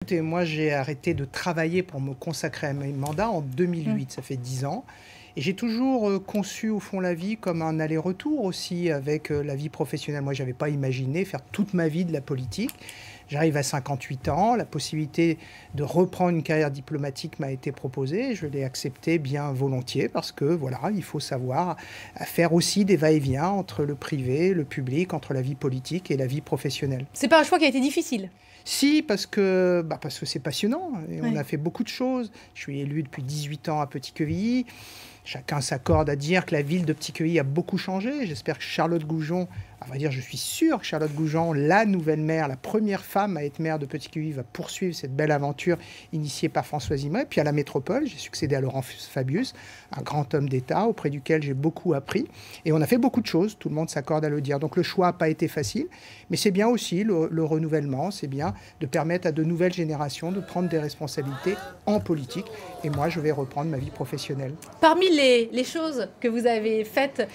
Écoutez, moi j'ai arrêté de travailler pour me consacrer à mes mandats en 2008, ça fait 10 ans. Et j'ai toujours conçu au fond la vie comme un aller-retour aussi avec la vie professionnelle. Moi je n'avais pas imaginé faire toute ma vie de la politique. J'arrive à 58 ans, la possibilité de reprendre une carrière diplomatique m'a été proposée. Je l'ai acceptée bien volontiers parce que voilà, il faut savoir faire aussi des va-et-vient entre le privé, le public, entre la vie politique et la vie professionnelle. C'est pas un choix qui a été difficile? Si, parce que c'est passionnant et on a fait beaucoup de choses. Je suis élu depuis 18 ans à Petit-Quevilly. Chacun s'accorde à dire que la ville de Petit-Quevilly a beaucoup changé. J'espère que Charlotte Gougeon, à vrai dire, je suis sûr que Charlotte Gougeon, la nouvelle maire, la première femme à être maire de Petit-Quevilly, va poursuivre cette belle aventure initiée par Françoise Imray. Puis à la métropole, j'ai succédé à Laurent Fabius, un grand homme d'État auprès duquel j'ai beaucoup appris. Et on a fait beaucoup de choses, tout le monde s'accorde à le dire. Donc le choix n'a pas été facile, mais c'est bien aussi le renouvellement, c'est bien de permettre à de nouvelles générations de prendre des responsabilités en politique. Et moi, je vais reprendre ma vie professionnelle. Parmi les choses que vous avez faites,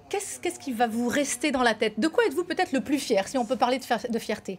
qu'est-ce qui va vous rester dans la tête? De quoi êtes-vous peut-être le plus fier, si on peut parler de fierté?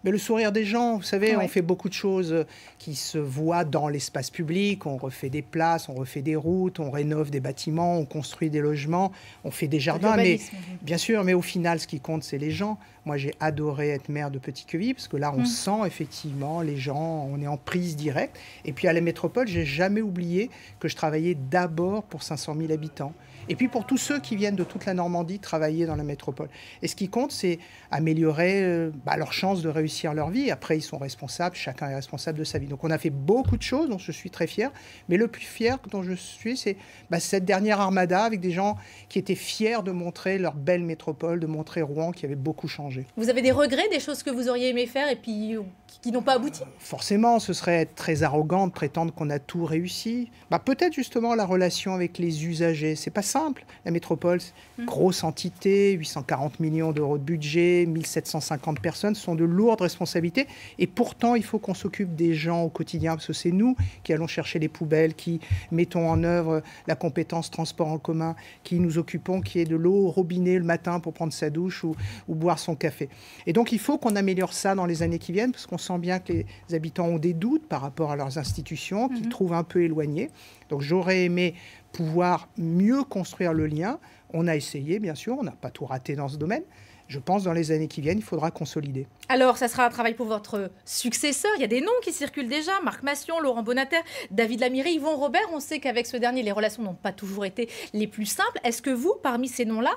Mais le sourire des gens, vous savez, on fait beaucoup de choses qui se voient dans l'espace public. On refait des places, on refait des routes, on rénove des bâtiments, on construit des logements, on fait des jardins. Mais bien sûr, mais au final, ce qui compte, c'est les gens. Moi, j'ai adoré être maire de Petit-Quevilly parce que là, on sent effectivement les gens, on est en prise directe. Et puis à la métropole, j'ai jamais oublié que je travaillais d'abord pour 500 000 habitants. Et puis pour tous ceux qui viennent de toute la Normandie travailler dans la métropole. Et ce qui compte, c'est améliorer leur chance de réussir leur vie. Après, ils sont responsables, chacun est responsable de sa vie. Donc on a fait beaucoup de choses dont je suis très fier. Mais le plus fier dont je suis, c'est cette dernière armada avec des gens qui étaient fiers de montrer leur belle métropole, de montrer Rouen qui avait beaucoup changé. Vous avez des regrets, des choses que vous auriez aimé faire et puis qui n'ont pas abouti? Forcément, ce serait être très arrogant de prétendre qu'on a tout réussi. Peut-être justement la relation avec les usagers. C'est pas simple. La métropole, grosse entité, 840 millions d'euros de budget, 1750 personnes, ce sont de lourdes responsabilités. Et pourtant, il faut qu'on s'occupe des gens au quotidien, parce que c'est nous qui allons chercher les poubelles, qui mettons en œuvre la compétence transport en commun, qui nous occupons, qui est de l'eau au robinet le matin pour prendre sa douche ou boire son café. Et donc, il faut qu'on améliore ça dans les années qui viennent, parce qu'on sent bien que les habitants ont des doutes par rapport à leurs institutions, qu'ils trouvent un peu éloignées. Donc, j'aurais aimé pouvoir mieux construire le lien. On a essayé, bien sûr, on n'a pas tout raté dans ce domaine. Je pense dans les années qui viennent, il faudra consolider. Alors, ça sera un travail pour votre successeur. Il y a des noms qui circulent déjà. Marc Massion, Laurent Bonnater, David Lamiri, Yvon Robert. On sait qu'avec ce dernier, les relations n'ont pas toujours été les plus simples. Est-ce que vous, parmi ces noms-là,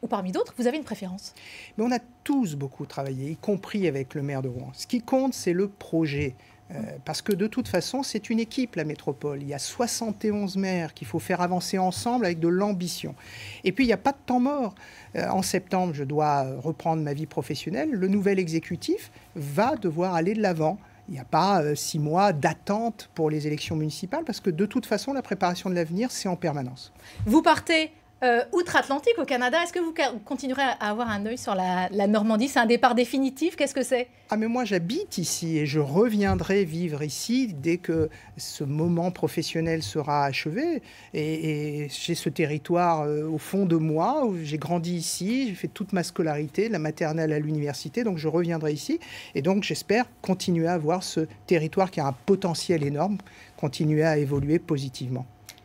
ou parmi d'autres, vous avez une préférence? Mais on a tous beaucoup travaillé, y compris avec le maire de Rouen. Ce qui compte, c'est le projet. Parce que de toute façon, c'est une équipe, la métropole. Il y a 71 maires qu'il faut faire avancer ensemble avec de l'ambition. Et puis, il n'y a pas de temps mort. En septembre, je dois reprendre ma vie professionnelle. Le nouvel exécutif va devoir aller de l'avant. Il n'y a pas 6 mois d'attente pour les élections municipales parce que de toute façon, la préparation de l'avenir, c'est en permanence. Vous partez outre-Atlantique, au Canada. Est-ce que vous continuerez à avoir un œil sur la Normandie? C'est un départ définitif? Qu'est-ce que c'est? Mais moi, j'habite ici et je reviendrai vivre ici dès que ce moment professionnel sera achevé. Et j'ai ce territoire au fond de moi, où j'ai grandi ici, j'ai fait toute ma scolarité, de la maternelle à l'université, donc je reviendrai ici. Et donc, j'espère continuer à avoir ce territoire qui a un potentiel énorme, continuer à évoluer positivement.